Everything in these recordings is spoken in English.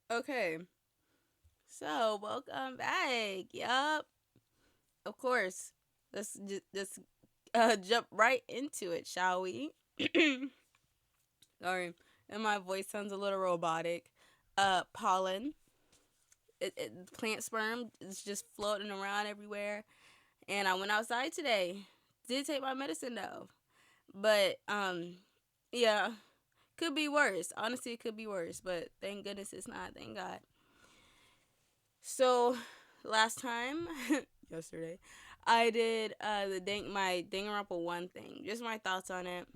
Okay, so welcome back. Yup, of course. Let's just jump right into it, shall we? Sorry, and my voice sounds a little robotic. Pollen, plant sperm is just floating around everywhere. And I went outside today. Did take my medicine though, but yeah, could be worse. Honestly, it could be worse, but thank goodness it's not. Thank God. So last time, yesterday, I did my Danganronpa 1 thing. Just my thoughts on it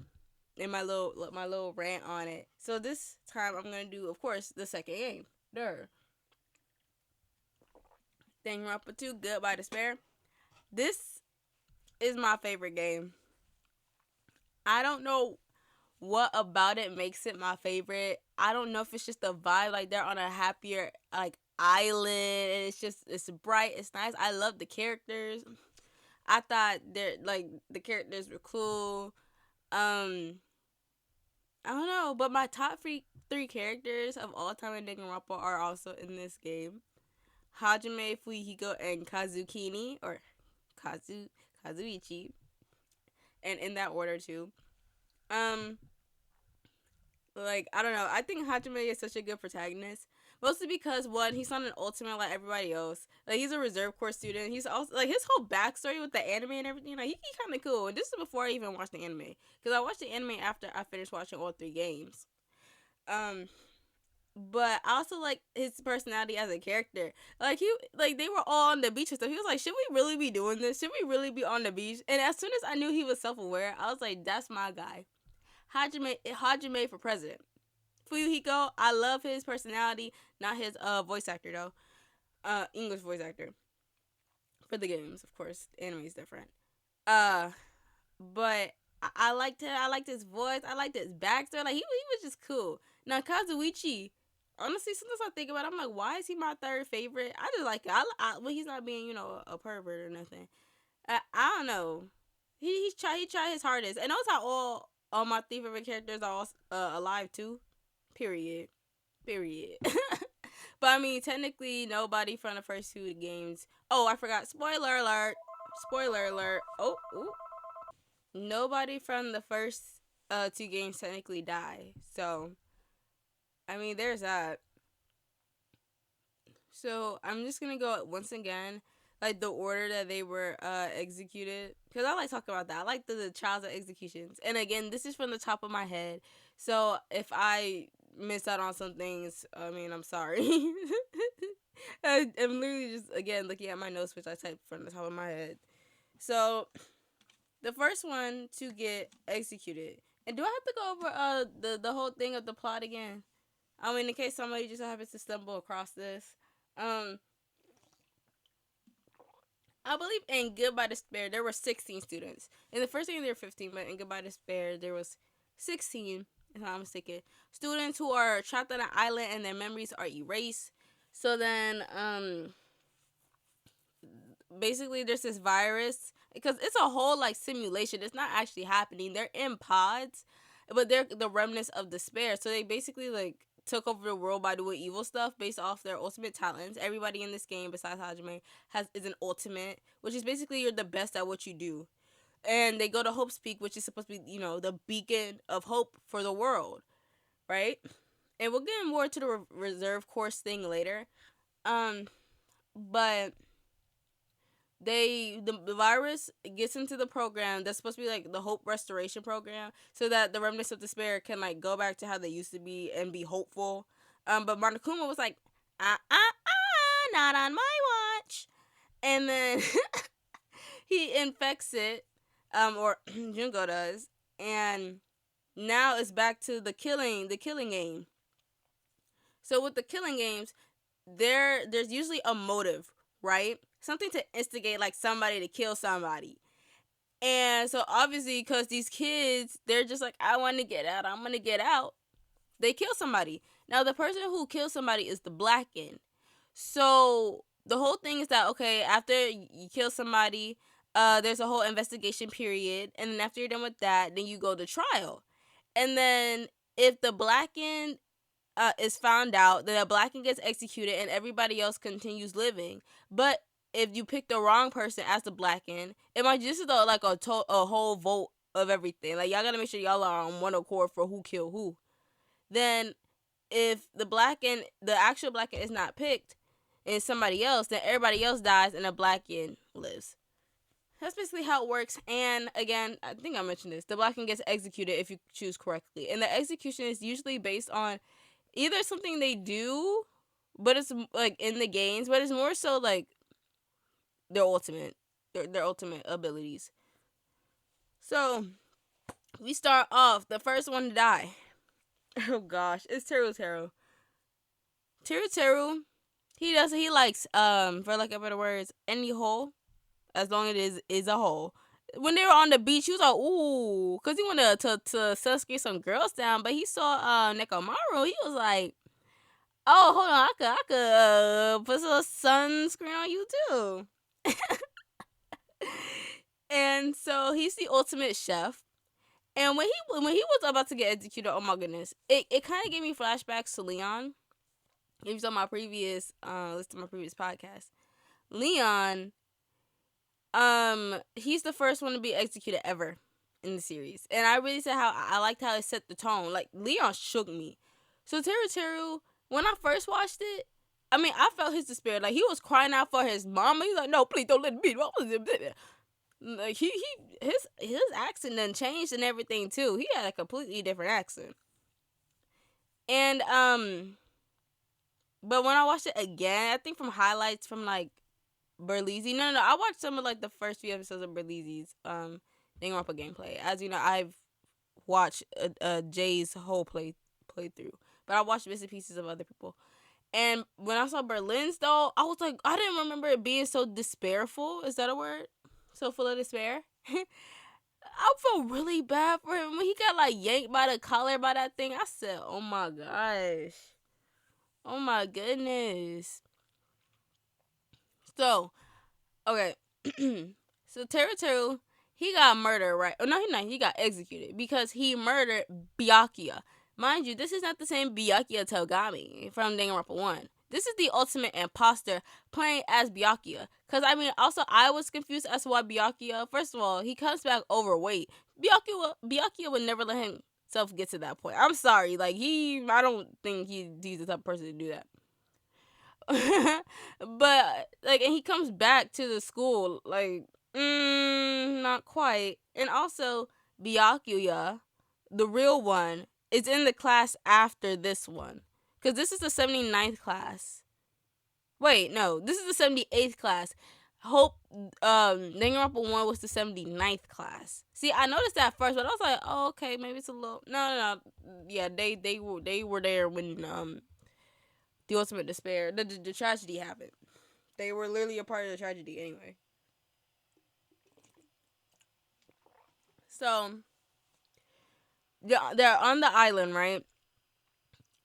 and my little rant on it. So this time I'm gonna do, of course, the second game. There, Danganronpa 2, Goodbye Despair. This is my favorite game. I don't know what about it makes it my favorite. I don't know if it's just the vibe, like they're on a happier like island and it's bright, it's nice. I love the characters. I thought they're like the characters were cool. Um, I don't know, but my top three characters of all time in Danganronpa are also in this game: Hajime, Fuyuhiko, and Kazukini or Kazu Kazuichi, and in that order too. Um, like I don't know. I think Hajime is such a good protagonist. Mostly because one, he's not an ultimate like everybody else. Like he's a reserve corps student. He's also like his whole backstory with the anime and everything. Like he kind of cool. And this is before I even watched the anime because I watched the anime after I finished watching all three games. Um, but I also like his personality as a character. Like they were all on the beach and stuff. He was like, should we really be doing this? Should we really be on the beach? And as soon as I knew he was self aware, I was like, that's my guy. Hajime for president. Fuyuhiko, I love his personality, not his voice actor though. English voice actor for the games, of course. The anime is different. Uh, but I liked him. I liked his voice. I liked his backstory. Like he was just cool. Now Kazuichi, honestly, sometimes I think about it, I'm like, why is he my third favorite? I just like it. Well, he's not being a pervert or nothing. I don't know. He tried his hardest, and notice how all my three favorite characters are all alive too. Period. Period. But I mean, technically, nobody from the first two games. Oh, I forgot. Spoiler alert. Spoiler alert. Oh, ooh. Nobody from the first two games technically die. So, I mean, there's that. So, I'm just gonna go once again, like the order that they were executed. Because I like talking about that. I like the trials of executions. And again, this is from the top of my head. So, if I miss out on some things, I mean, I'm sorry. I'm literally just again looking at my notes, which I typed from the top of my head. So the first one to get executed. And do I have to go over the whole thing of the plot again? I mean, in case somebody just happens to stumble across this. Um, I believe in Goodbye Despair there were 16 students. In the first game there were 15, but in Goodbye Despair there was 16. If I'm not mistaken, students who are trapped on an island and their memories are erased. So then, basically there's this virus because it's a whole like simulation. It's not actually happening. They're in pods, but they're the remnants of despair. So they basically like took over the world by doing evil stuff based off their ultimate talents. Everybody in this game besides Hajime has is an ultimate, which is basically you're the best at what you do. And they go to Hope's Peak, which is supposed to be, the beacon of hope for the world, right? And we'll get more to the reserve course thing later. Um, but the virus gets into the program that's supposed to be like the hope restoration program so that the remnants of despair can like go back to how they used to be and be hopeful. But Monokuma was like, not on my watch. And then he infects it, or Junko does, and now it's back to the killing game. So with the killing games, there's usually a motive, right? Something to instigate like somebody to kill somebody. And so obviously because these kids, they're just like, I want to get out, I'm going to get out. They kill somebody. Now the person who kills somebody is the Blacken. So the whole thing is that okay, after you kill somebody, there's a whole investigation period, and then after you're done with that, then you go to trial. And then if the Blacken is found out, then a Blacken gets executed and everybody else continues living. But if you pick the wrong person as the Blacken, it might just like a whole vote of everything. Like, y'all gotta make sure y'all are on one accord for who killed who. Then if the actual Blacken is not picked and somebody else, then everybody else dies and the Blacken lives. That's basically how it works. And again, I think I mentioned this. The Blacken gets executed if you choose correctly. And the execution is usually based on either something they do, but it's like in the games, but it's more so like their ultimate abilities. So we start off, the first one to die. Oh gosh, it's Teru. Teru, he likes, for lack of better words, any hole, as long as it is a hole. When they were on the beach, he was like, ooh, because he wanted to Sasuke some girls down, but he saw Nekomaru. He was like, oh, hold on, I could put some sunscreen on you too. And so he's the ultimate chef. And when he was about to get executed, oh my goodness, it kind of gave me flashbacks to Leon. If you saw my previous listen to my previous podcast, Leon, he's the first one to be executed ever in the series, and I really said how I liked how it set the tone. Like, Leon shook me. So Teru, when I first watched it, I mean, I felt his despair. Like, he was crying out for his mama. He's like, no, please don't let me. Like, his accent done changed and everything too. He had a completely different accent. And but when I watched it again, I think from highlights from like Berlizzi. No, I watched some of like the first few episodes of Berlizzi's Danganronpa gameplay. As you know, I've watched Jay's whole playthrough, but I watched bits and pieces of other people. And when I saw Berlin's though, I was like, I didn't remember it being so despairful. Is that a word? So full of despair. I felt really bad for him when he got like yanked by the collar by that thing. I said, oh my gosh. Oh my goodness. So, okay. So Teru, he got murdered, right? Oh, no, he got executed because he murdered Byakuya. Mind you, this is not the same Byakuya Togami from Danganronpa 1. This is the ultimate imposter playing as Byakuya. Because, I mean, also, I was confused as to why Byakuya, first of all, he comes back overweight. Byakuya would never let himself get to that point. I'm sorry. Like, I don't think he's the type of person to do that. But, like, and he comes back to the school, like, not quite. And also, Byakuya, the real one, is in the class after this one. Because this is the 79th class. Wait, no. This is the 78th class. Hope Danganronpa 1 was the 79th class. See, I noticed that first, but I was like, oh, okay, maybe it's a little... No. Yeah, they were there when the ultimate despair, the tragedy happened. They were literally a part of the tragedy anyway. So, they're on the island, right?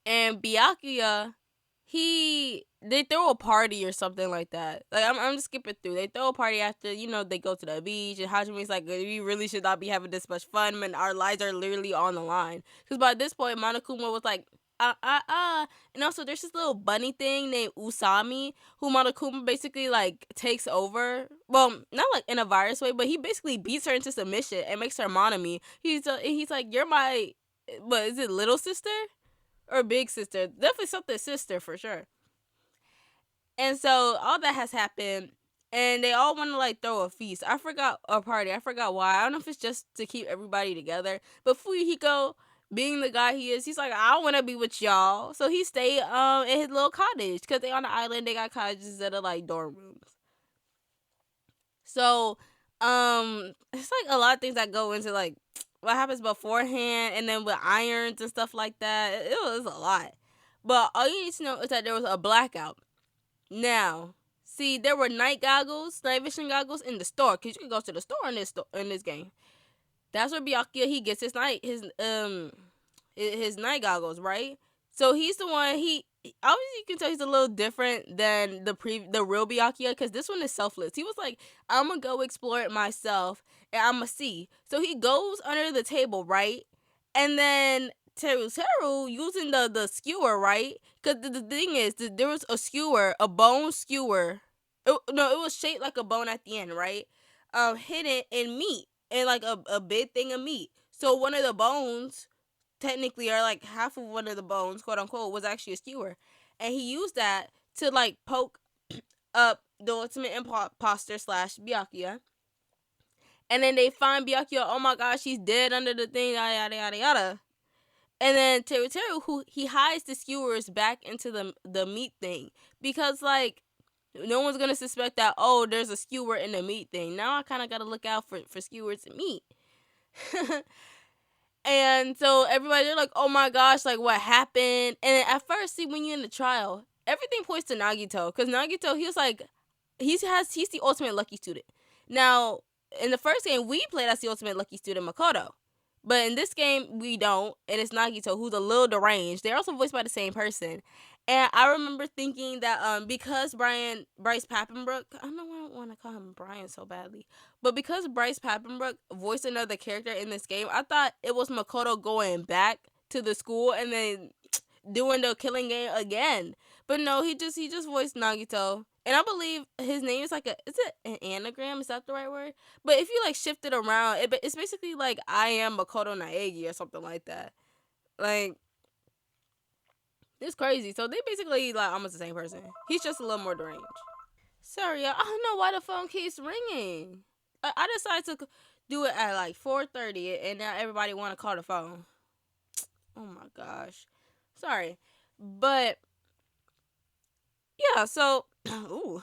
And Byakuya, they throw a party or something like that. Like, I'm just skipping through. They throw a party after, they go to the beach. And Hajime's like, we really should not be having this much fun when our lives are literally on the line. Because by this point, Monokuma was like, And also, there's this little bunny thing named Usami, who Monokuma basically, like, takes over. Well, not, like, in a virus way, but he basically beats her into submission and makes her Monami. He's like, you're my, what, is it little sister? Or big sister? Definitely something sister, for sure. And so, all that has happened, and they all want to, like, throw a feast. I forgot why. I don't know if it's just to keep everybody together. But Fuyuhiko, being the guy he is, he's like, I want to be with y'all. So he stayed in his little cottage. Because they on the island, they got cottages that are, like, dorm rooms. So, it's, like, a lot of things that go into, like, what happens beforehand, and then with irons and stuff like that. It was a lot. But all you need to know is that there was a blackout. Now, see, there were night vision goggles in the store, because you can go to the store in this game. That's where Byakuya, he gets his night goggles, right? So he's the one, obviously you can tell he's a little different than the real Byakuya, because this one is selfless. He was like, I'm gonna go explore it myself, and I'm gonna see. So he goes under the table, right? And then Teru using the skewer, right? Because the thing is, there was a skewer, a bone skewer. No, it was shaped like a bone at the end, right? Hidden in meat, and like a big thing of meat. So one of the bones, technically, or like half of one of the bones, quote unquote, was actually a skewer, and he used that to like poke up the ultimate imposter slash Byakuya. And then they find Byakuya, oh my gosh, she's dead under the thing, yada yada yada yada. And then Teru, who he hides the skewers back into the meat thing, because like no one's gonna suspect that, oh, there's a skewer in the meat thing. Now I kind of gotta look out for skewers in meat. And so everybody, they're like, oh my gosh, like what happened? And at first, see, when you're in the trial, everything points to Nagito, because Nagito, he was like, he's the ultimate lucky student. Now in the first game we played as the ultimate lucky student, Makoto. But in this game, we don't, and it's Nagito, who's a little deranged. They're also voiced by the same person. And I remember thinking that because Bryce Papenbrook, I don't know why I want to call him Brian so badly, but because Bryce Papenbrook voiced another character in this game, I thought it was Makoto going back to the school and then doing the killing game again. But no, he just voiced Nagito. And I believe his name is like is it an anagram? Is that the right word? But if you like shift it around, it's basically like I am Makoto Naegi or something like that. Like, it's crazy. So they basically like almost the same person. He's just a little more deranged. Sorry, I don't know why the phone keeps ringing. I decided to do it at like 4:30, and now everybody want to call the phone. Oh my gosh, sorry, but yeah. So, ooh.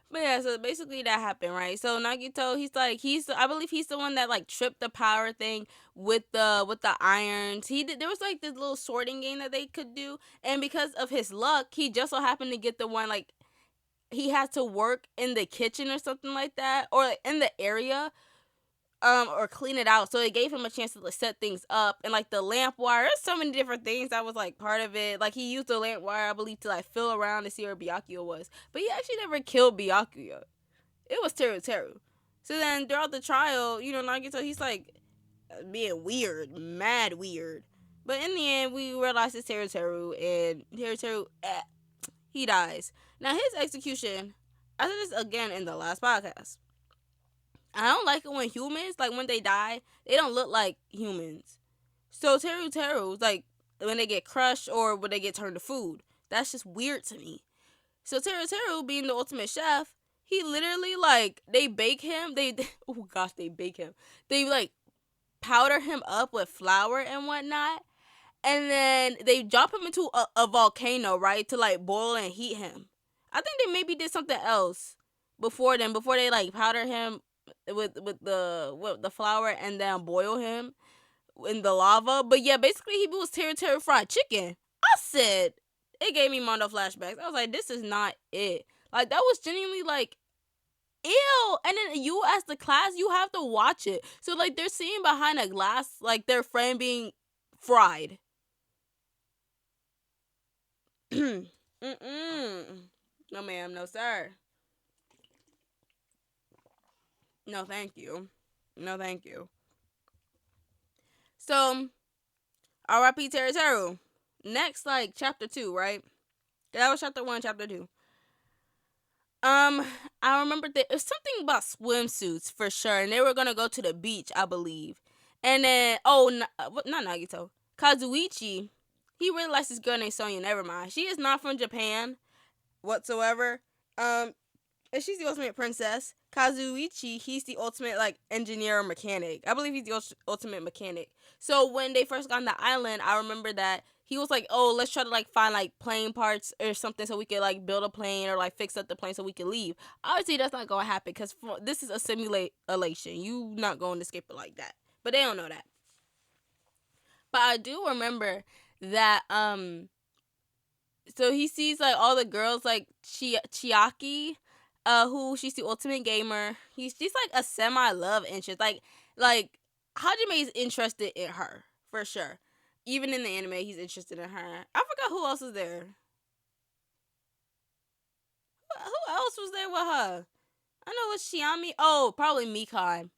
But yeah, so basically that happened, right? So Nagito, I believe he's the one that like tripped the power thing with the irons. There was like this little sorting game that they could do, and because of his luck, he just so happened to get the one like he had to work in the kitchen or something like that, or in the area, or clean it out. So it gave him a chance to like, set things up, and like the lamp wire. There's so many different things that was like part of it. Like he used the lamp wire, I believe, to like feel around to see where Byakuya was. But he actually never killed Byakuya. It was Teru. So then throughout the trial, Nagito, he's like being weird, mad weird. But in the end, we realize it's Teru, and Teru, he dies. Now his execution, I said this again in the last podcast. I don't like it when humans, like when they die, they don't look like humans. So Teru's like when they get crushed or when they get turned to food. That's just weird to me. So Teru being the ultimate chef, he literally like they bake him. Oh gosh, they bake him. They like powder him up with flour and whatnot, and then they drop him into a volcano, right, to like boil and heat him. I think they maybe did something else before they like powder him with the flour and then boil him in the lava. But yeah, basically he was Teru fried chicken. I said it gave me Mondo flashbacks. I was like, this is not it. Like that was genuinely like ew. And then you as the class, you have to watch it. So like they're seeing behind a glass like their friend being fried. Mm-mm. No ma'am, no sir. No thank you. No thank you. So R.I.P. Teru. Next, like chapter 2, right? That was chapter 1, chapter 2. I remember that it was something about swimsuits for sure, and they were gonna go to the beach, I believe. And then, not Nagito, Kazuichi, he really likes this girl named Sonia Never. She is not from Japan whatsoever. And she's the ultimate princess. Kazuichi, he's the ultimate like engineer or mechanic. I believe he's the ultimate mechanic. So when they first got on the island, I remember that he was like, "Oh, let's try to like find like plane parts or something so we could like build a plane or like fix up the plane so we can leave." Obviously, that's not gonna happen because this is a simulation. You not going to escape it like that. But they don't know that. But I do remember that so he sees like all the girls like Chiaki, who she's the ultimate gamer. She's like a semi love interest. Like Hajime is interested in her for sure. Even in the anime, he's interested in her. I forgot who else was there. Who else was there with her? I know it was Shiami. Oh, probably Mikai.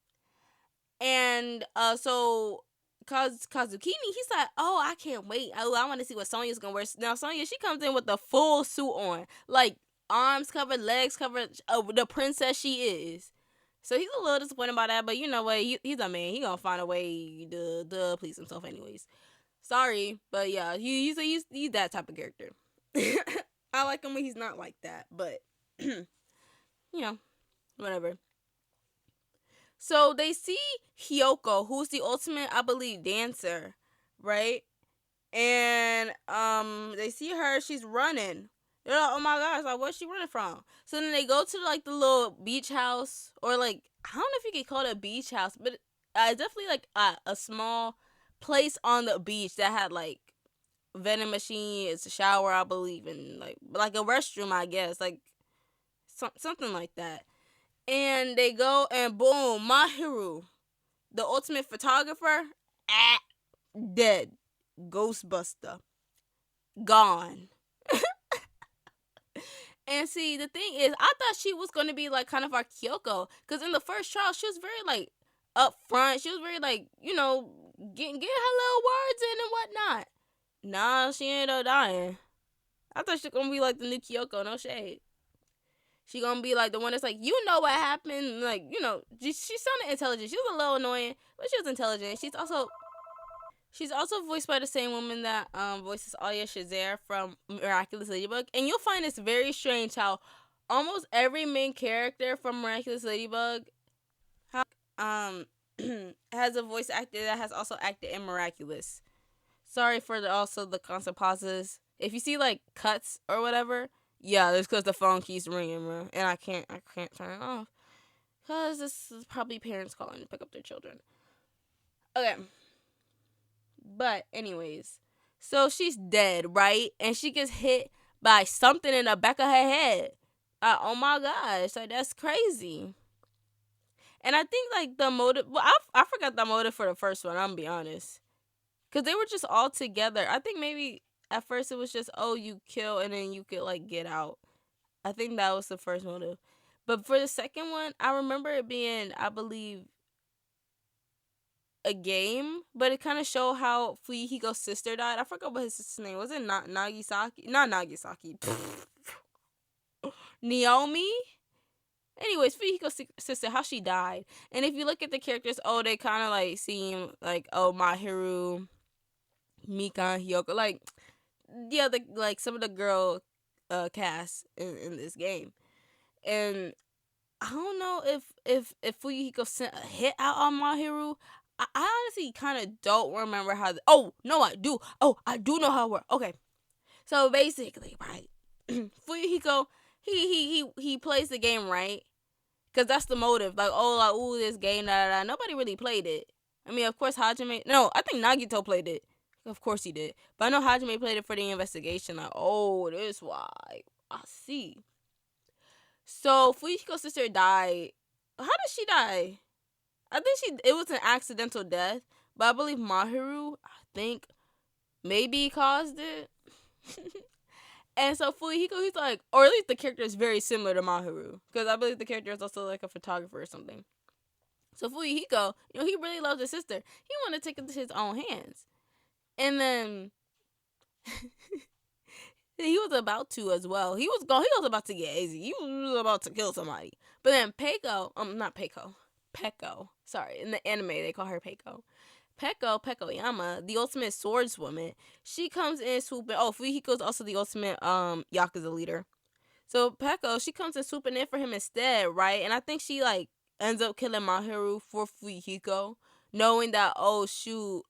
And so Kazukini, he's like, oh, I can't wait. Oh, I want to see what Sonya's gonna wear. Now Sonya, she comes in with the full suit on, like arms covered, legs covered, the princess she is. So he's a little disappointed about that, but you know what? He's a man. He gonna find a way to please himself, anyways. Sorry, but yeah, he's that type of character. I like him when he's not like that, but you know, whatever. So they see Hyoko, who's the ultimate, I believe, dancer, right? And they see her, she's running. They're like, oh my gosh, like where's she running from? So then they go to like the little beach house, or like I don't know if you could call it a beach house, but it's definitely like a small place on the beach that had like vending machine, it's a shower, I believe, and like a restroom, I guess, like something like that. And they go and boom, Mahiru, the ultimate photographer, dead, Ghostbuster, gone. And see, the thing is, I thought she was gonna be like kind of our Kyoko, because in the first trial she was very like upfront. She was very like, getting her little words in and whatnot. Nah, she ended up dying. I thought she was gonna be like the new Kyoko, no shade. She gonna be like the one that's like, you know what happened, like, she sounded intelligent. She was a little annoying, but she was intelligent. She's also voiced by the same woman that voices Alia Shazer from Miraculous Ladybug. And you'll find it's very strange how almost every main character from Miraculous Ladybug has a voice actor that has also acted in Miraculous. Sorry for the constant pauses. If you see like cuts or whatever, yeah, it's because the phone keeps ringing, bro, and I can't turn it off because this is probably parents calling to pick up their children. Okay. But anyways, so she's dead, right? And she gets hit by something in the back of her head. Oh my gosh, like that's crazy. And I think like the motive, well, I forgot the motive for the first one, I'm gonna be honest. Because they were just all together. I think maybe at first it was just, oh, you kill and then you could like get out. I think that was the first motive. But for the second one, I remember it being, I believe, a game, but it kind of showed how Fuyuhiko's sister died. I forgot what his sister's name was. It not Nagisaki? Not Nagisaki. Naomi. Anyways, Fuyuhiko's sister, how she died. And if you look at the characters, oh, they kind of like seem like, oh, Mahiru, Mika, Hyoko, like like some of the girl cast in this game. And I don't know if Fuyuhiko sent a hit out on Mahiru. I honestly kind of don't remember how. Oh no, I do. Oh, I do know how it works. Okay, so basically, right, Fuyuhiko, he plays the game right, cause that's the motive. Like, oh, like, ooh, this game, Nobody really played it. I mean, of course, Hajime. No, I think Nagito played it. Of course he did. But I know Hajime played it for the investigation. Like, oh, this why. I see. So Fuyuhiko's sister died. How did she die? I think it was an accidental death, but I believe Mahiru, maybe caused it. And so Fuyuhiko, he's like, or at least the character is very similar to Mahiru, because I believe the character is also like a photographer or something. So Fuyuhiko, he really loves his sister. He wanted to take it to his own hands. And then he was about to as well. He was about to get easy. He was about to kill somebody. But then Peko. Sorry, in the anime they call her Peko. Peko Yama, the ultimate swordswoman. She comes in swooping. Oh, Fuyuhiko's also the ultimate Yakuza leader. So Peko, she comes in swooping in for him instead, right? And I think she like ends up killing Mahiru for Fuyuhiko, knowing that, oh shoot,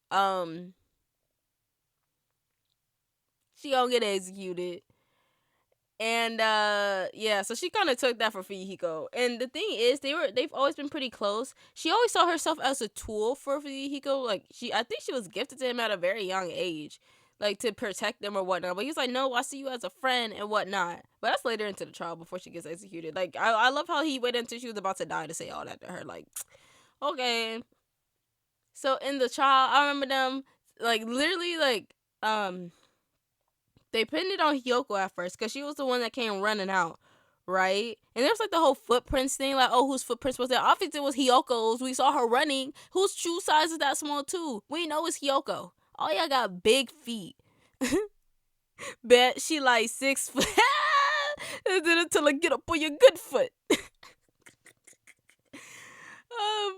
she gonna get executed. And yeah, so she kind of took that for Fuyuhiko. And the thing is, they've always been pretty close. She always saw herself as a tool for Fuyuhiko. Like I think she was gifted to him at a very young age, like to protect them or whatnot. But he's like, no, I see you as a friend and whatnot. But that's later into the trial before she gets executed. Like I love how he waited until she was about to die to say all that to her. Like, okay. So in the trial, I remember them like literally like they pinned it on Hyoko at first because she was the one that came running out, right? And there's like the whole footprints thing, like, oh, whose footprints was there? Obviously, it was Hyoko's. We saw her running. Whose shoe size is that small too? We know it's Hyoko. Oh, y'all got big feet. Bet she like 6 foot. And then until I get up on your good foot.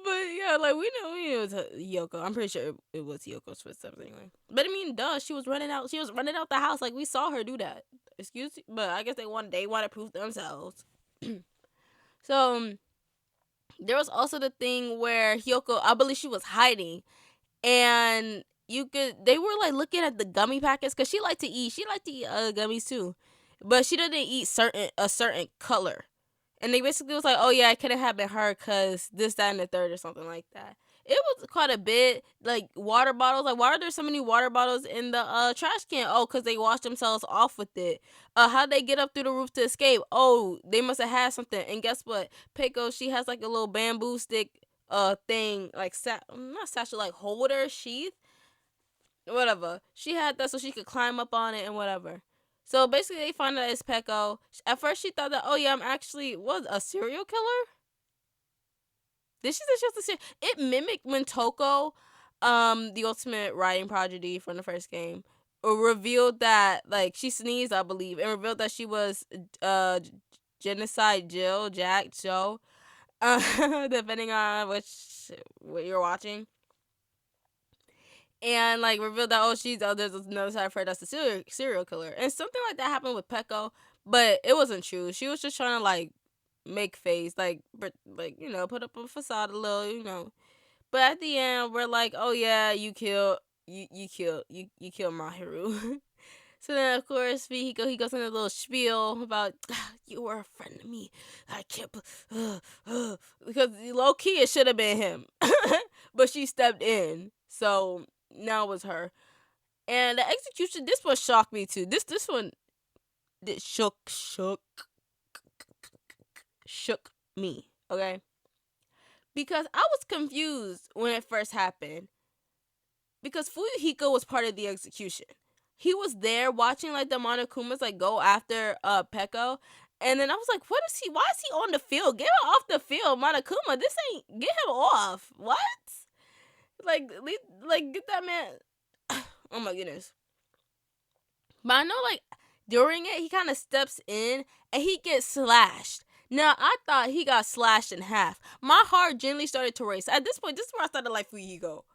But yeah, like we know it was Hyoko. I'm pretty sure it was Hyoko's footsteps anyway. But I mean, duh, she was running out. She was running out the house. Like we saw her do that. Excuse me, but I guess they want to prove themselves. So there was also the thing where Hyoko, I believe she was hiding, and they were like looking at the gummy packets because she liked to eat gummies too, but she didn't eat a certain color. And they basically was like, oh yeah, it couldn't have been her because this, that, and the third or something like that. It was quite a bit. Like water bottles. Like, why are there so many water bottles in the trash can? Oh, because they washed themselves off with it. How'd they get up through the roof to escape? Oh, they must have had something. And guess what? Peiko, she has like a little bamboo stick thing, like not satchel, like holder, sheath, whatever. She had that so she could climb up on it and whatever. So basically, they find out it's Peko. At first, she thought that, oh yeah, I'm actually a serial killer. Did she say she was a serial? It mimicked when Toko, the ultimate writing prodigy from the first game, revealed that like she sneezed, I believe, and revealed that she was genocide Jack Joe, depending on what you're watching. And like revealed that there's another side of her that's a serial killer, and something like that happened with Peko, but it wasn't true. She was just trying to like make face, like put up a facade a little. But at the end, we're like, oh yeah, you killed Mahiru. So then, of course, he goes in a little spiel about, you were a friend to me. I can't, because low key it should have been him, but she stepped in, so now it was her. And the execution, this one shocked me too. This one, shook me. Okay, because I was confused when it first happened, because Fuyuhiko was part of the execution. He was there watching like the Monokumas like go after Peko. And then I was like, why is he on the field? Get him off the field, Monokuma. Get him off. What? Like get that man. Oh my goodness. But I know like during it he kind of steps in and he gets slashed. Now I thought he got slashed in half. My heart genuinely started to race. At this point, this is where I started like Fuyuhiko.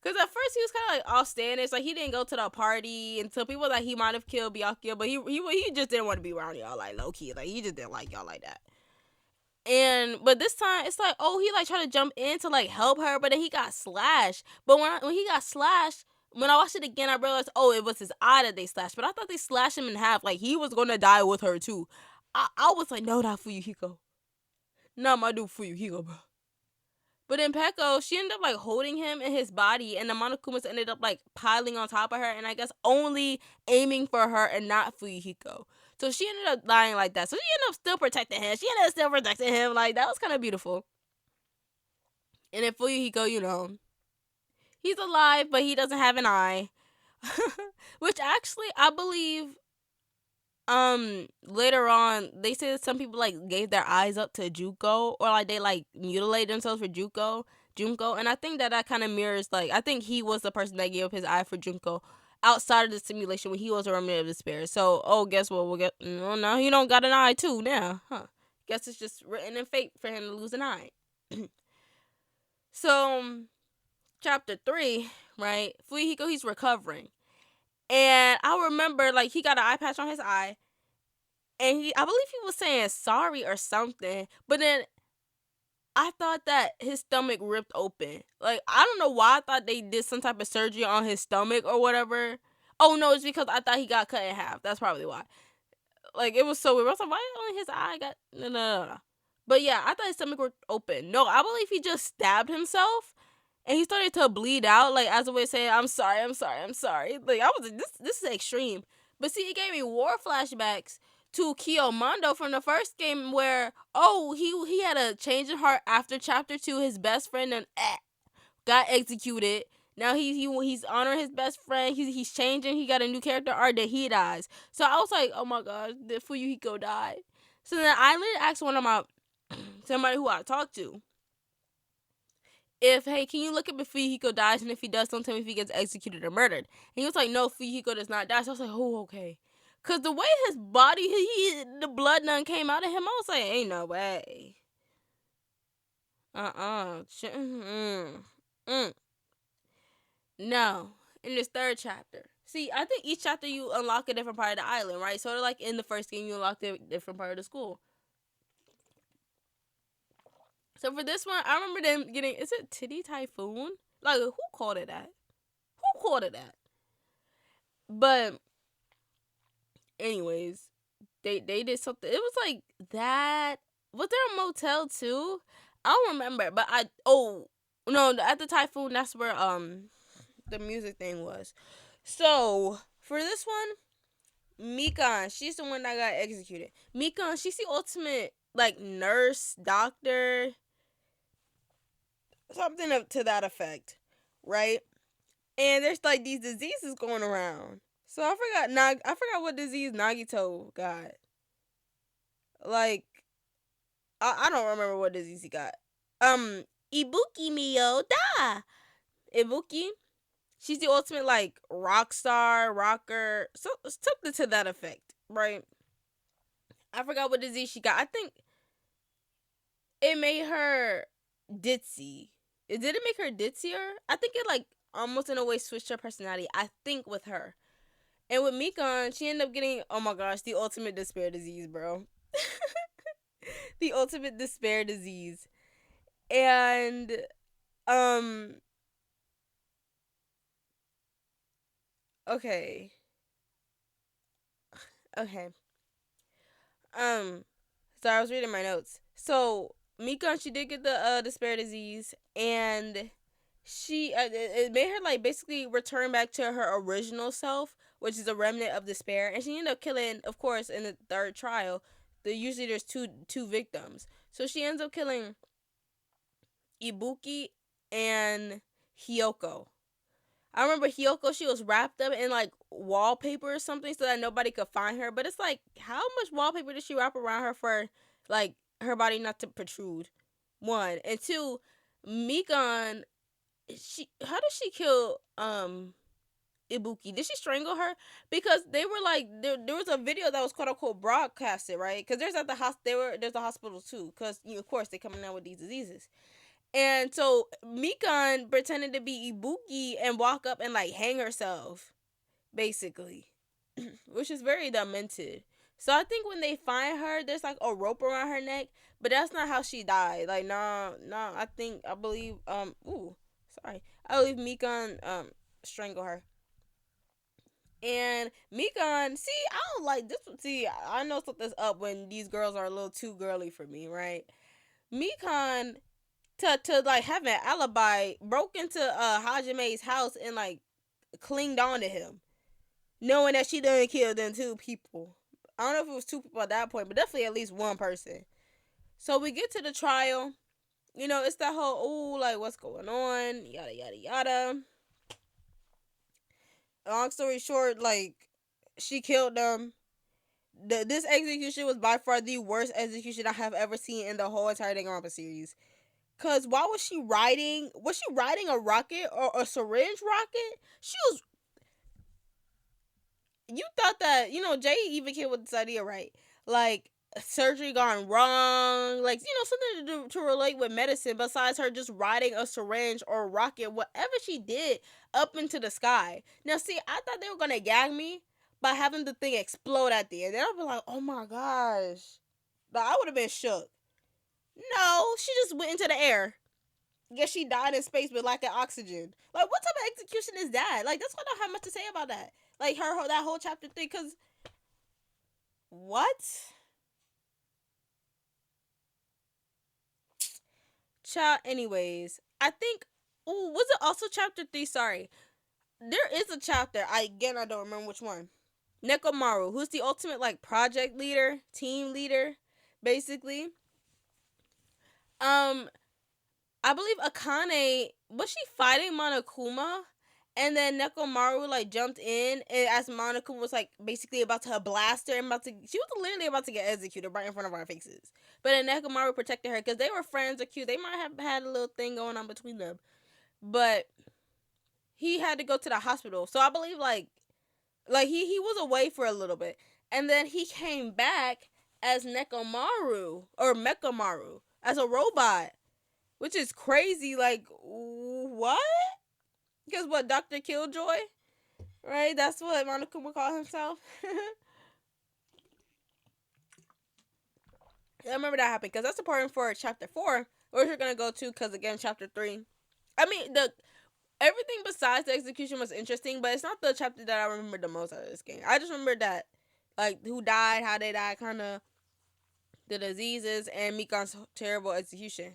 Because at first he was kind of like off standards. Like he didn't go to the party until people that he might have killed Byakuya. But he just didn't want to be around y'all like low key. Like he just didn't like y'all like that. But this time it's like, oh, he like tried to jump in to like help her. But then he got slashed. But when he got slashed, when I watched it again, I realized, oh, it was his eye that they slashed. But I thought they slashed him in half. Like he was going to die with her too. I was like, no, not Fuyuhiko. Not my dude Fuyuhiko, bro. But in Peko, she ended up like holding him in his body, and the Monokumas ended up like piling on top of her, and I guess only aiming for her and not Fuyuhiko. So she ended up dying like that. So she ended up still protecting him. Like that was kind of beautiful. And then Fuyuhiko, he's alive, but he doesn't have an eye. Which actually, I believe, later on they say that some people like gave their eyes up to Junko, or like they like mutilated themselves for Junko, and I think that kind of mirrors, like, I think he was the person that gave up his eye for Junko outside of the simulation when he was a remnant of despair. So guess what, we'll get now he don't got an eye too now, guess it's just written in fate for him to lose an eye. So chapter 3, right, Fuyuhiko, he's recovering. And I remember, like, he got an eye patch on his eye. And I believe he was saying sorry or something. But then I thought that his stomach ripped open. Like, I don't know why I thought they did some type of surgery on his stomach or whatever. Oh, no, it's because I thought he got cut in half. That's probably why. Like, it was so weird. I was like, why only his eye got... No. But yeah, I thought his stomach ripped open. No, I believe he just stabbed himself. And he started to bleed out, like, as a way of saying, I'm sorry. Like, I was like, this is extreme. But see, it gave me war flashbacks to Kiyomando from the first game where, he had a change in heart after chapter 2. His best friend and got executed. Now he's honoring his best friend. He's changing. He got a new character arc that he dies. So I was like, oh my gosh, did Fuyuhiko die? So then I literally asked one of my somebody who I talked to if, hey, can you look up if Fuyuhiko dies, and if he does, don't tell me if he gets executed or murdered. And he was like, no, Fuyuhiko does not die. So I was like, oh, okay. Cause the way his body, the blood none came out of him, I was like, ain't no way. Mm. No. In this third chapter. See, I think each chapter you unlock a different part of the island, right? Sort of like in the first game, you unlock a different part of the school. So for this one, I remember them getting, is it Titty Typhoon? Like, who called it that? Who called it that? But, anyways, they did something. It was like that. Was there a motel too? I don't remember, but no, at the Typhoon, that's where the music thing was. So for this one, Mikan, she's the one that got executed. Mikan, she's the ultimate like nurse, doctor, something to that effect, right? And there's like these diseases going around. So I forgot what disease Nagito got. Like I don't remember what disease he got. Ibuki Mio da. Ibuki, she's the ultimate like rock star, rocker, so something to that effect, right? I forgot what disease she got. I think it made her ditzy. Did it make her ditzier? I think it like almost in a way switched her personality. I think with her. And with Mikan, she ended up getting, oh my gosh, the ultimate despair disease, bro. The ultimate despair disease. And okay. Okay. So I was reading my notes. So Mikan, she did get the despair disease, and she it made her like basically return back to her original self, which is a remnant of despair, and she ended up killing, of course, in the third trial. Usually there's two victims, so she ends up killing Ibuki and Hyoko. I remember Hyoko, she was wrapped up in like wallpaper or something so that nobody could find her. But it's like, how much wallpaper did she wrap around her for like her body not to protrude? One. And two, Mikan, how did she kill Ibuki? Did she strangle her? Because they were like there was a video that was quote unquote broadcasted, right? Because there's a hospital too. Because of course they're coming out with these diseases. And so Mikan pretended to be Ibuki and walk up and like hang herself, basically, which is very demented. So I think when they find her, there's like a rope around her neck, but that's not how she died. Like, nah. I believe, I believe Mikan strangle her. And Mikan, see, I don't like this. See, I know something's up when these girls are a little too girly for me, right? Mikan, to like have an alibi, broke into Hajime's house and like clinged on to him, knowing that she done killed them two people. I don't know if it was two people at that point, but definitely at least one person. So we get to the trial. You know, it's that whole, like, what's going on, yada yada yada. Long story short, like, she killed them. This execution was by far the worst execution I have ever seen in the whole entire Danganronpa series. Cause why was she riding? Was she riding a rocket or a syringe rocket? She was. You thought that Jay even came with this idea, right? Like surgery gone wrong, like something to relate with medicine. Besides her just riding a syringe or a rocket, whatever she did, up into the sky. Now, see, I thought they were gonna gag me by having the thing explode at the end. Then I'd be like, oh my gosh, like, I would have been shook. No, she just went into the air. Guess she died in space with lack of oxygen. Like, what type of execution is that? Like, that's why I don't have much to say about that. Like, that whole chapter 3, because what? Child, anyways, I think, was it also chapter 3? Sorry. There is a chapter, I don't remember which one. Nekomaru, who's the ultimate, like, project leader, team leader, basically. I believe Akane, was she fighting Monokuma? And then Nekomaru like jumped in, and as Monica was like basically about to blast her and she was literally about to get executed right in front of our faces. But then Nekomaru protected her because they were friends or cute. They might have had a little thing going on between them, but he had to go to the hospital. So I believe like he was away for a little bit, and then he came back as Nekomaru or Mekamaru as a robot, which is crazy. Like what? Because what, Dr. Killjoy? Right? That's what Monica would call himself. I remember that happened because that's important for chapter 4, which we're going to go to because, again, chapter 3. I mean, everything besides the execution was interesting, but it's not the chapter that I remember the most out of this game. I just remember that, like, who died, how they died, kind of the diseases, and Mikon's terrible execution.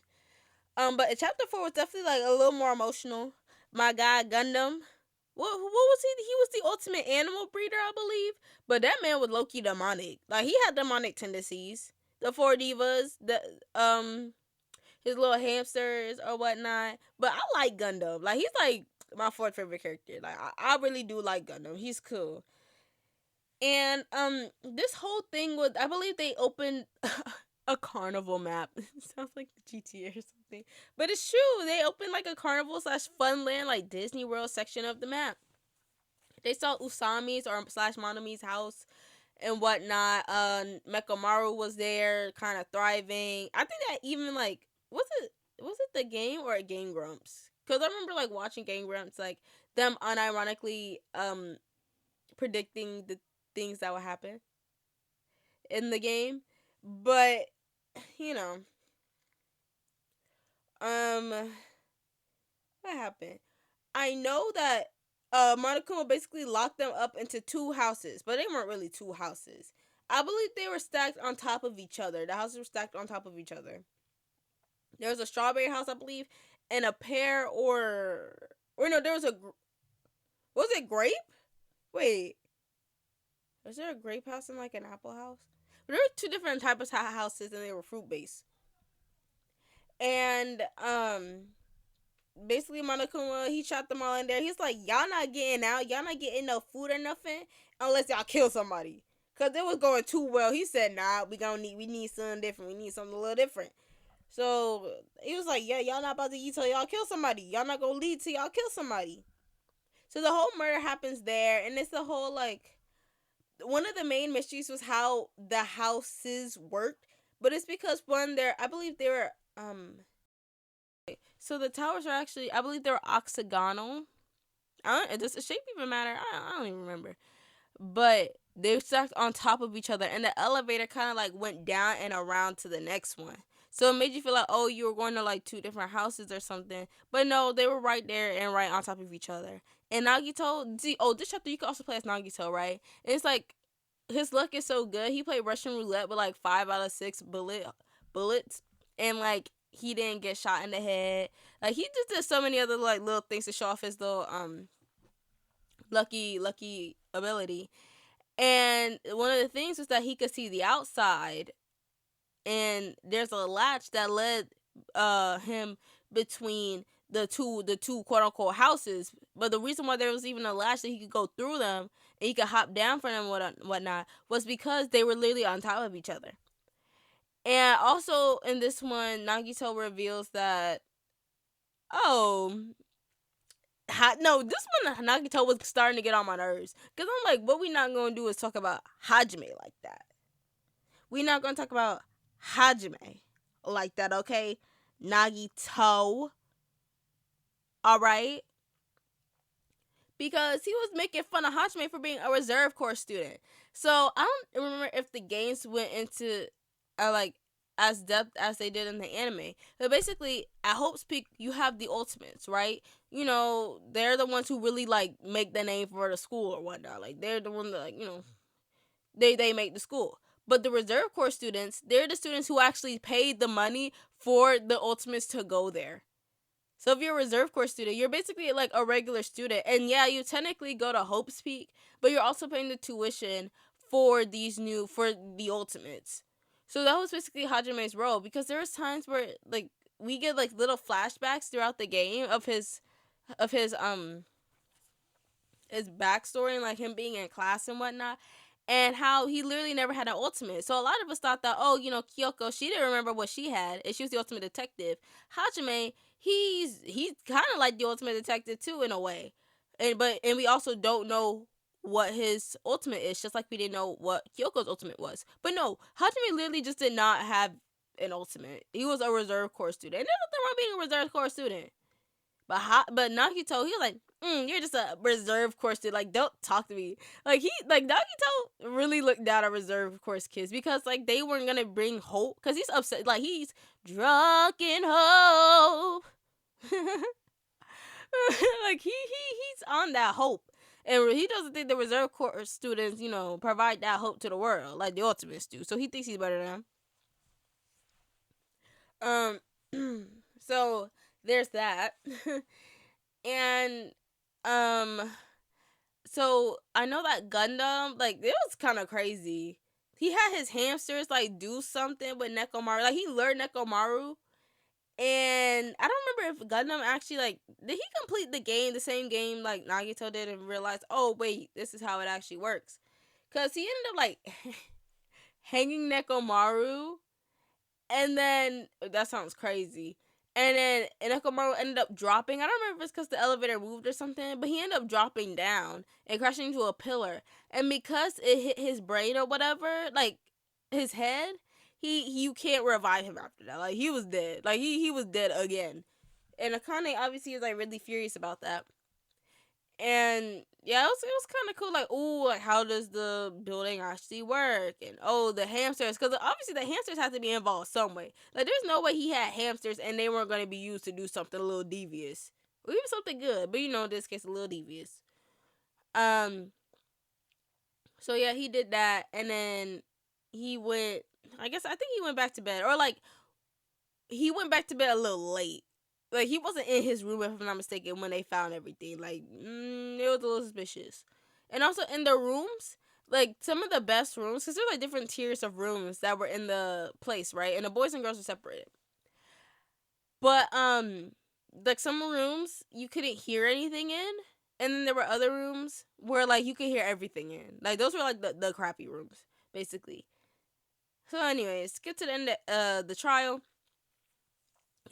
But chapter 4 was definitely, like, a little more emotional. My guy, Gundam. What was he? He was the ultimate animal breeder, I believe. But that man was low-key demonic. Like, he had demonic tendencies. The four divas, his little hamsters or whatnot. But I like Gundam. Like, he's like my fourth favorite character. Like, I really do like Gundam. He's cool. And this whole thing was, I believe they opened a carnival map. Sounds like the GTA or something. But it's true. They opened like a carnival / funland, like Disney World section of the map. They saw Usami's or / Monami's house and whatnot. Mekamaru was there, kind of thriving. I think that even like was it the game or a Game Grumps? Because I remember like watching Game Grumps, like them unironically predicting the things that would happen in the game. But you know, what happened? I know that Monokuma basically locked them up into 2 houses, but they weren't really 2 houses. I believe they were stacked on top of each other. The houses were stacked on top of each other. There was a strawberry house, I believe, and a pear or no, there was was it grape? Wait, was there a grape house and like an apple house? But there were 2 different types of houses, and they were fruit based. And basically Monokuma, he shot them all in there. He's like, y'all not getting out. Y'all not getting no food or nothing unless y'all kill somebody. Cause it was going too well. He said, nah, we need something different. We need something a little different. So he was like, yeah, y'all not about to eat till y'all kill somebody. Y'all not gonna lead till y'all kill somebody. So the whole murder happens there, and it's the whole like one of the main mysteries was how the houses worked. But it's because I believe they were so the towers are actually, I believe they were octagonal. Does the shape even matter? I don't even remember. But they stacked on top of each other, and the elevator kind of like went down and around to the next one. So it made you feel like, oh, you were going to like 2 different houses or something. But no, they were right there and right on top of each other. And Nagito, this chapter you can also play as Nagito, right? And it's like his luck is so good. He played Russian roulette with like 5 out of 6 bullets, and like he didn't get shot in the head. Like he just did so many other like little things to show off his little lucky ability. And one of the things was that he could see the outside, and there's a latch that led him between the two quote unquote houses. But the reason why there was even a latch that he could go through them and he could hop down from them and whatnot was because they were literally on top of each other. And also in this one, Nagito reveals that no, this one Nagito was starting to get on my nerves. Because I'm like, what we not going to do is talk about Hajime like that. We not going to talk about Hajime like that, okay? Nagito. Alright? Because he was making fun of Hajime for being a reserve corps student. So I don't remember if the games went into like as depth as they did in the anime. But basically, at Hope's Peak, you have the ultimates, right? You know, they're the ones who really like make the name for the school or whatnot. Like they're the one that like, you know, they make the school. But the reserve corps students, they're the students who actually paid the money for the ultimates to go there. So if you're a reserve corps student, you're basically like a regular student. And yeah, you technically go to Hope's Peak, but you're also paying the tuition for the ultimates. So that was basically Hajime's role, because there was times where like we get like little flashbacks throughout the game of his his backstory and like him being in class and whatnot, and how he literally never had an ultimate. So a lot of us thought that, oh, Kyoko, she didn't remember what she had, and she was the ultimate detective. Hajime, he's kind of like the ultimate detective too in a way, and we also don't know what his ultimate is, just like we didn't know what Kyoko's ultimate was. But no, Hajime literally just did not have an ultimate. He was a reserve corps student, and there's nothing wrong being a reserve corps student. But Nagito, he was like, you're just a reserve course dude. Like, don't talk to me. Nagito really looked down at reserve course kids because like they weren't gonna bring hope because he's upset. Like he's drunk in hope. Like he's on that hope. And he doesn't think the reserve course students, provide that hope to the world like the ultimates do. So he thinks he's better than them. So there's that. And so I know that Gundam, like, it was kind of crazy. He had his hamsters like do something with Nekomaru. Like he lured Nekomaru, and I don't remember if Gundam actually like did he complete the same game like Nagito did, and realize, oh wait, this is how it actually works. Cause he ended up like hanging Nekomaru, and then that sounds crazy. And then Nekomaru ended up dropping. I don't remember if it's because the elevator moved or something, but he ended up dropping down and crashing into a pillar. And because it hit his brain or whatever, like his head, you can't revive him after that. Like he was dead. Like he was dead again. And Akane obviously is like really furious about that. And yeah, it was kind of cool. Like, ooh, like how does the building actually work? And oh, the hamsters, because obviously the hamsters have to be involved some way. Like, there's no way he had hamsters and they weren't going to be used to do something a little devious, or even something good. But in this case, a little devious. So yeah, he did that, and then he went. I think he went back to bed, or like he went back to bed a little late. Like he wasn't in his room, if I'm not mistaken, when they found everything. Like it was a little suspicious. And also in the rooms, like some of the best rooms, because there's like different tiers of rooms that were in the place, right? And the boys and girls were separated. But like some rooms you couldn't hear anything in, and then there were other rooms where like you could hear everything in. Like those were like the crappy rooms, basically. So anyways, get to the end of the trial.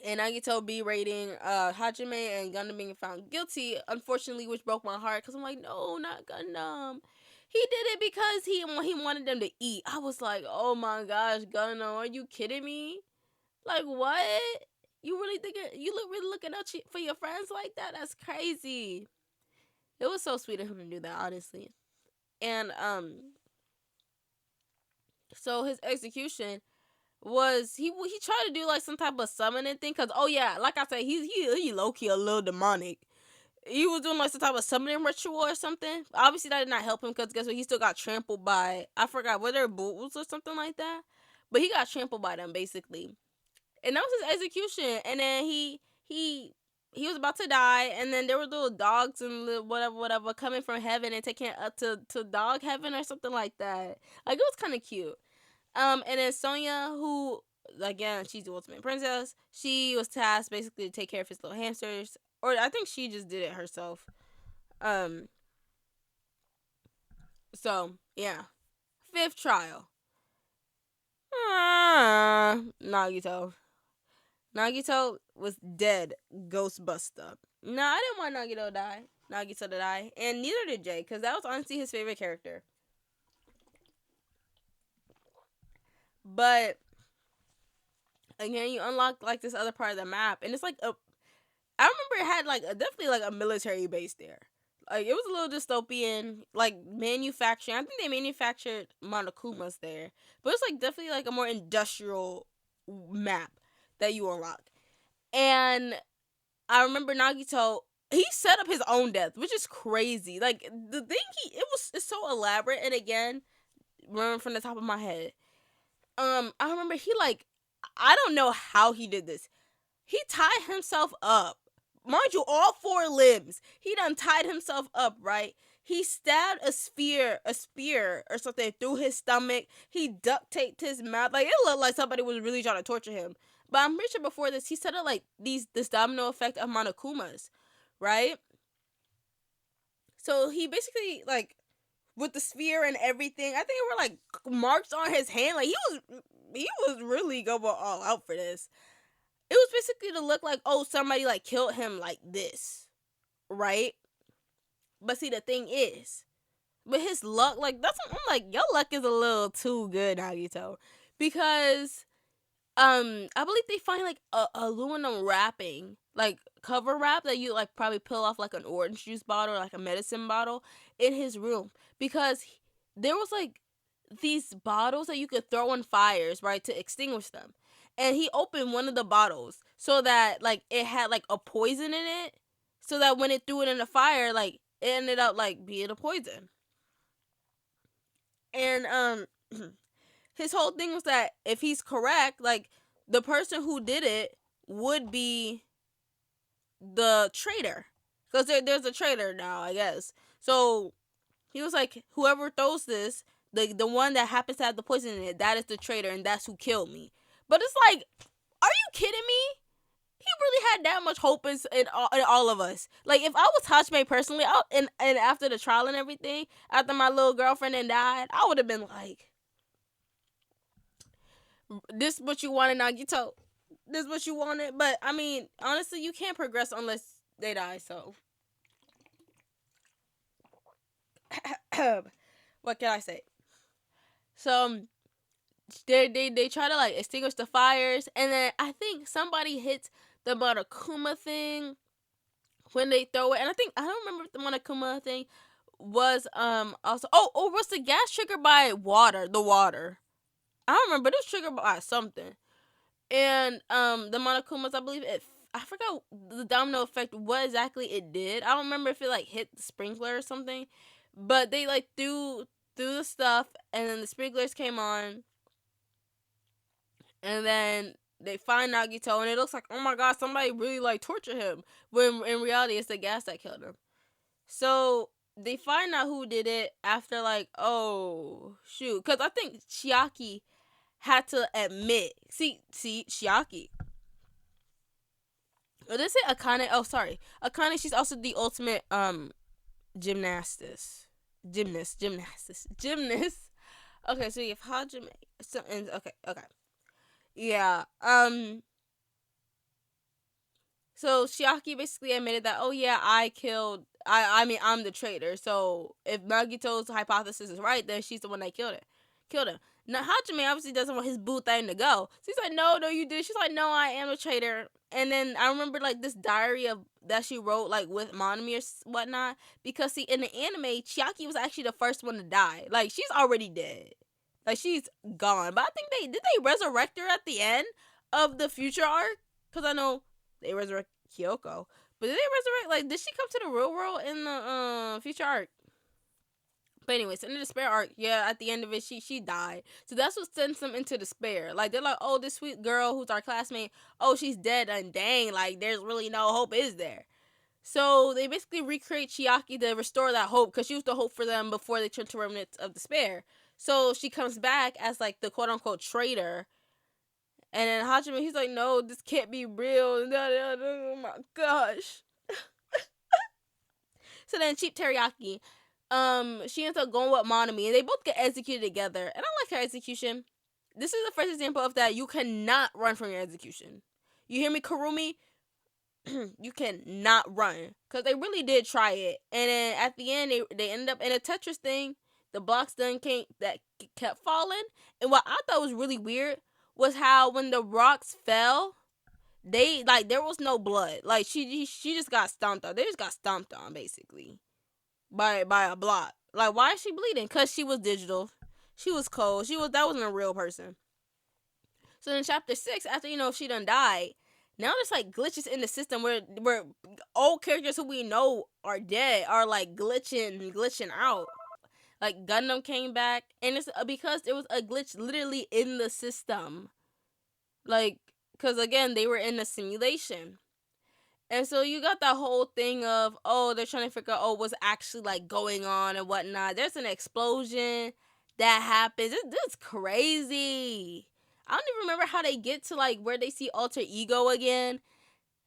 And Nagito berating Hajime and Gundam being found guilty, unfortunately, which broke my heart because I'm like, no, not Gundam. He did it because he wanted them to eat. I was like, oh my gosh, Gundam, are you kidding me? Like, what? You really really looking out for your friends like that? That's crazy. It was so sweet of him to do that, honestly. And so his execution was he tried to do like some type of summoning thing, because oh yeah, like I said, he low-key a little demonic. He was doing like some type of summoning ritual or something. Obviously that did not help him, because guess what, he still got trampled by, I forgot whether bulls or something like that, but he got trampled by them basically. And that was his execution. And then he was about to die, and then there were little dogs and little whatever coming from heaven and taking it up to dog heaven or something like that. Like it was kind of cute. And then Sonia, who again, she's the ultimate princess, she was tasked basically to take care of his little hamsters, or I think she just did it herself. So yeah, fifth trial. Nagito. Nagito was dead. Ghostbuster. No, I didn't want Nagito to die, and neither did Jay, because that was honestly his favorite character. But again, you unlock like this other part of the map, and it's like I remember it had like definitely like a military base there. Like it was a little dystopian, like manufacturing. I think they manufactured Monokumas there, but it's like definitely like a more industrial map that you unlock. And I remember Nagito, he set up his own death, which is crazy. Like the thing it's so elaborate. And again, running from the top of my head, I remember he like, I don't know how he did this. He tied himself up. Mind you, all four limbs. He done tied himself up, right? He stabbed a spear or something through his stomach. He duct taped his mouth. Like it looked like somebody was really trying to torture him. But I'm pretty sure before this, he set up like this domino effect of Monokumas, right? So he basically like with the sphere and everything. I think it were like marks on his hand. Like he was really going all out for this. It was basically to look like, oh, somebody like killed him like this, right? But see, the thing is, but his luck, like that's I'm like, your luck is a little too good, Nagito, because I believe they find like a aluminum wrapping, like cover wrap that you like probably peel off like an orange juice bottle or like a medicine bottle in his room because there was like these bottles that you could throw on fires, right, to extinguish them. And he opened one of the bottles so that like it had like a poison in it, so that when it threw it in the fire, like it ended up like being a poison. And his whole thing was that if he's correct, like the person who did it would be the traitor, because there's a traitor now, I guess. So he was like, whoever throws this, the one that happens to have the poison in it, that is the traitor, and that's who killed me. But it's like, are you kidding me? He really had that much hope in all of us. Like, if I was Hachime personally, and after the trial and everything, after my little girlfriend and died, I would have been like, this what you wanted, Nagito. This what you wanted. But I mean, honestly, you can't progress unless they die. So, what can I say? So they try to like extinguish the fires, and then I think somebody hits the Monokuma thing when they throw it, and I don't remember if the Monokuma thing was also was the gas triggered by water, the water. I don't remember, but it was triggered by something. And the Monokumas, I believe it, I forgot the domino effect, what exactly it did. I don't remember if it like hit the sprinkler or something, but they like threw the stuff, and then the sprinklers came on, and then they find Nagito, and it looks like, oh my god, somebody really like tortured him, when in reality it's the gas that killed him. So they find out who did it after like, oh shoot, because I think Chiaki had to admit, see Chiaki, or did they say Akane? Oh, sorry, Akane. She's also the ultimate gymnast. Okay, so you have Hajime. So, okay. Yeah. So Chiaki basically admitted that, oh yeah, I killed. I mean, I'm the traitor. So if Nagito's hypothesis is right, then she's the one that killed him. Now Hajime obviously doesn't want his boo thing to go. So he's like, no, you did. She's like, no, I am a traitor. And then I remember like this diary of that she wrote like with Monami or whatnot, because see, in the anime, Chiaki was actually the first one to die. Like, she's already dead. Like, she's gone. But I think they resurrect her at the end of the future arc, because I know they resurrect Kyoko. But did they resurrect, like, did she come to the real world in the future arc? But anyways, in the despair arc, yeah, at the end of it, she died. So that's what sends them into despair. Like, they're like, oh, this sweet girl who's our classmate, oh, she's dead, and dang, like, there's really no hope, is there? So they basically recreate Chiaki to restore that hope, because she was the hope for them before they turned to remnants of despair. So she comes back as like the quote unquote traitor. And then Hajime, he's like, no, this can't be real. Oh my gosh. So then Cheap Teriyaki, she ends up going with Monami, and they both get executed together. And I like her execution. This is the first example of that. You cannot run from your execution. You hear me, Kurumi? You cannot run, because they really did try it. And then at the end, they ended up in a Tetris thing. The blocks that kept falling. And what I thought was really weird was how when the rocks fell, they like there was no blood. Like she just got stomped on. They just got stomped on basically by a block. Like, why is she bleeding? Because she was digital. She was cold. That wasn't a real person. So in chapter 6, after she done died, now there's like glitches in the system where old characters who we know are dead are like glitching out. Like Gundam came back, and it's because there was a glitch literally in the system. Like, because again, they were in a simulation. And so you got that whole thing of, oh, they're trying to figure out, what's actually like going on and whatnot. There's an explosion that happens. This is crazy. I don't even remember how they get to like where they see Alter Ego again.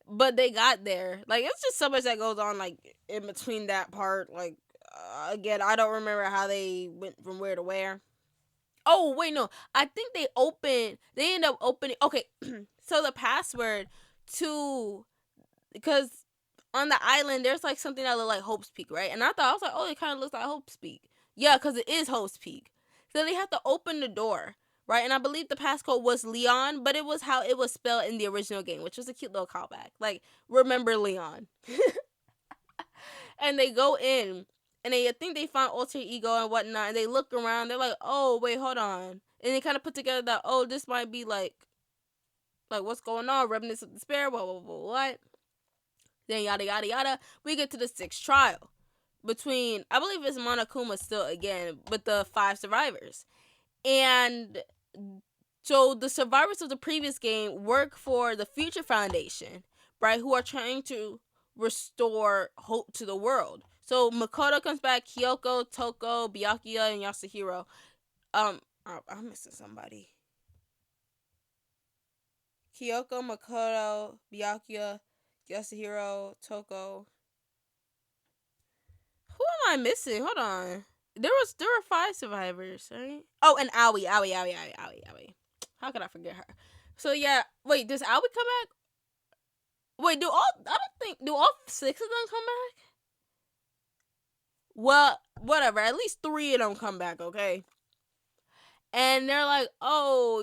but they got there. Like, it's just so much that goes on, like, in between that part. Like, again, I don't remember how they went from where to where. Oh, wait, no. I think they end up opening. Okay, so the password to, because on the island, there's like something that looked like Hope's Peak, right? And I was like, oh, it kind of looks like Hope's Peak. Yeah, because it is Hope's Peak. So they have to open the door, right? And I believe the passcode was Leon, but it was how it was spelled in the original game, which was a cute little callback. Like, remember Leon. And they go in, and I think they find alter ego and whatnot, and they look around. They're like, oh, wait, hold on. And they kind of put together that, oh, this might be like what's going on? Remnants of Despair, what? Then yada yada yada. We get to the sixth trial between, I believe it's Monokuma still again, with the 5 survivors. And so the survivors of the previous game work for the Future Foundation, right? Who are trying to restore hope to the world. So Makoto comes back, Kyoko, Toko, Byakuya, and Yasuhiro. I'm missing somebody. Kyoko, Makoto, Byakuya, Yasuhiro, Toko. Who am I missing? Hold on. There were 5 survivors, right? Oh, and Aoi. How could I forget her? So yeah, wait, does Aoi come back? Wait, do all 6 of them come back? Well, whatever. At least 3 of them come back, okay? And they're like, oh,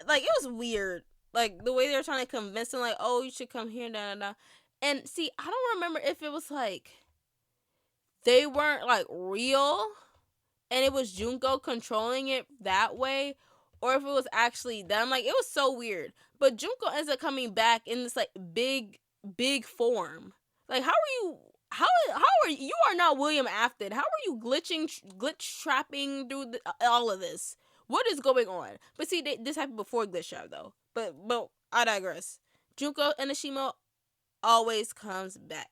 like, it was weird. Like, the way they were trying to convince them, like, oh, you should come here, da da da. And see, I don't remember if it was like they weren't like real and it was Junko controlling it that way, or if it was actually them. Like, it was so weird. But Junko ends up coming back in this like big form. Like, how are you? How are you? You are not William Afton. How are you glitch trapping through all of this? What is going on? But see, this happened before glitch trap though. But I digress. Junko Enoshima always comes back.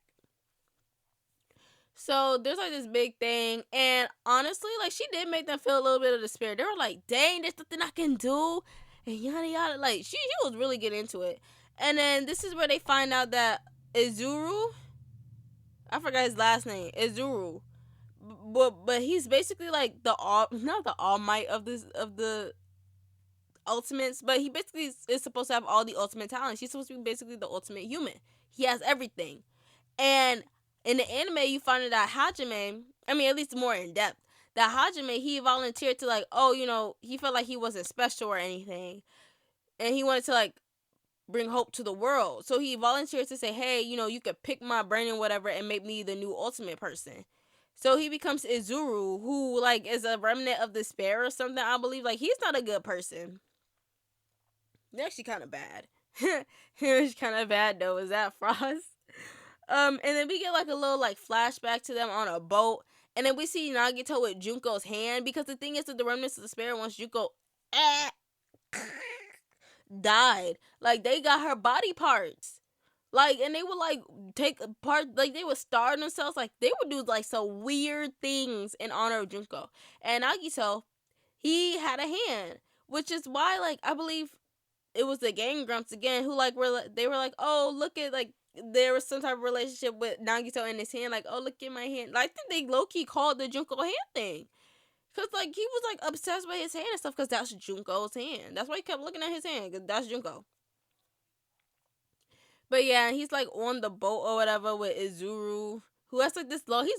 So there's like this big thing, and honestly, like, she did make them feel a little bit of despair. They were like, "Dang, there's nothing I can do," and yada yada. Like, she was really getting into it. And then this is where they find out that Izuru, I forgot his last name, Izuru, but he's basically like not the all might of the ultimates, but he basically is supposed to have all the ultimate talents. He's supposed to be basically the ultimate human. He has everything. And in the anime, you find out Hajime, I mean, at least more in depth, that Hajime, he volunteered to, like, oh, he felt like he wasn't special or anything. And he wanted to, like, bring hope to the world. So he volunteered to say, hey, you could pick my brain and whatever and make me the new ultimate person. So he becomes Izuru, who, like, is a remnant of despair or something, I believe. Like, he's not a good person. He's actually kind of bad. He's kind of bad, though. Is that Frost? And then we get like a little like flashback to them on a boat, and then we see Nagito with Junko's hand, because the thing is that the remnants of despair, once Junko died, like, they got her body parts, like, and they would like take part, like, they would starve themselves, like, they would do like some weird things in honor of Junko. And Nagito, he had a hand, which is why, like, I believe it was the Gang Grumps again who like they were like, oh, look at, like, there was some type of relationship with Nagito in his hand, like, oh, look at my hand. Like, I think they low-key called the Junko hand thing, because, like, he was like obsessed with his hand and stuff, because that's Junko's hand. That's why he kept looking at his hand, because that's Junko. But yeah, he's like on the boat or whatever with Izuru, who has like this low, he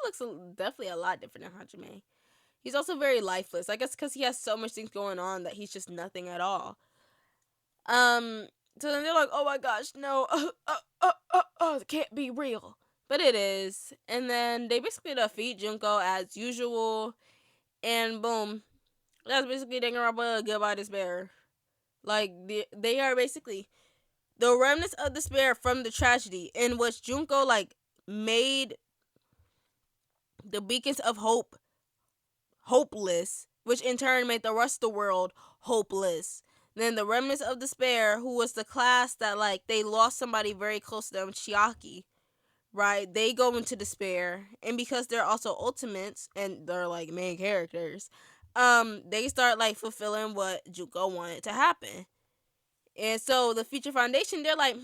looks definitely a lot different than Hajime. He's also very lifeless, I guess, because he has so much things going on that he's just nothing at all. So then they're like, oh my gosh, no, it can't be real. But it is. And then they basically defeat Junko as usual. And boom. That's basically Danganronpa Goodbye Despair. Like, they are basically the remnants of despair from the tragedy, in which Junko, like, made the beacons of hope hopeless, which in turn made the rest of the world hopeless. Then the remnants of despair, who was the class that, like, they lost somebody very close to them, Chiaki, right? They go into despair, and because they're also ultimates and they're like main characters, they start like fulfilling what Junko wanted to happen. And so the Future Foundation, they're like,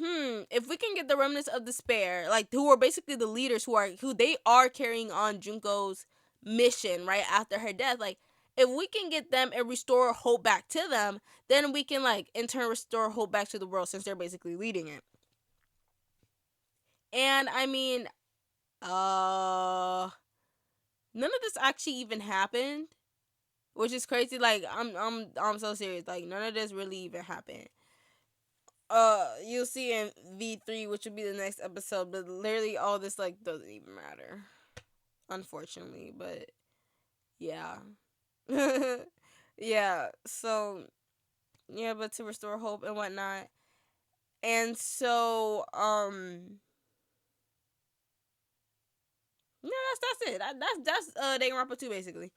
if we can get the remnants of despair, like who are basically the leaders who they are carrying on Junko's mission right after her death, like if we can get them and restore hope back to them, then we can like in turn restore hope back to the world since they're basically leading it. And I mean, none of this actually even happened, which is crazy. Like I'm so serious. Like none of this really even happened. You'll see in V3, which will be the next episode, but literally all this like doesn't even matter, unfortunately. But yeah, yeah. So yeah, but to restore hope and whatnot, and so yeah, that's it. That's Danganronpa 2 basically.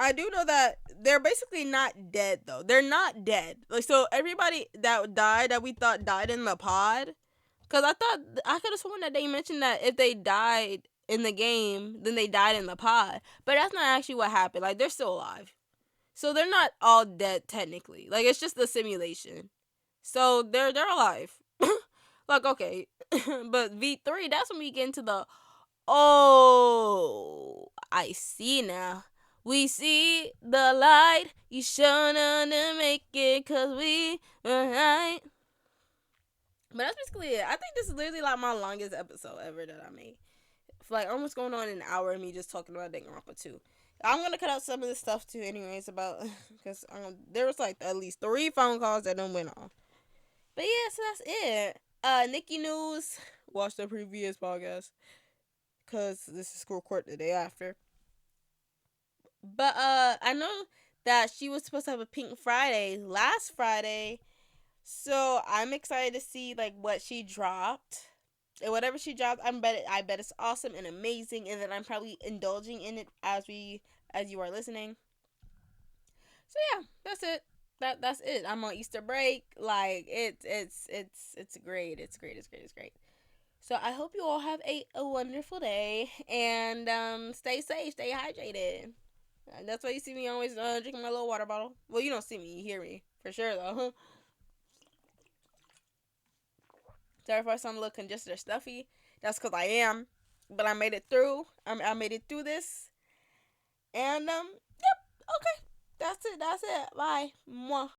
I do know that they're basically not dead though. They're not dead. Like so, everybody that died that we thought died in the pod. Cause I could have sworn that they mentioned that if they died in the game, then they died in the pod. But that's not actually what happened. Like they're still alive, so they're not all dead technically. Like it's just a simulation. So they're alive. Like okay, but V3, that's when we get into the oh, I see now. We see the light. You sure to make it, cause we right. But that's basically it. I think this is literally like my longest episode ever that I made. For like almost going on an hour of me just talking about Danganronpa 2. I'm gonna cut out some of this stuff too, anyways, about because there was like at least 3 phone calls that done went on. But yeah, so that's it. Nikki News. Watch the previous podcast because this is recorded the day after. But I know that she was supposed to have a Pink Friday last Friday, so I'm excited to see like what she dropped. And whatever she dropped, I bet it's awesome and amazing, and then I'm probably indulging in it as you are listening. So yeah, that's it. That's it. I'm on Easter break. Like it's great. It's great. It's great. It's great. So I hope you all have a wonderful day and stay safe, stay hydrated. That's why you see me always drinking my little water bottle. Well, you don't see me, you hear me for sure though. Sorry if I sound a little congested or stuffy. That's because I am. But I made it through. I made it through this. And, yep. Okay. That's it. That's it. Bye. Mwah.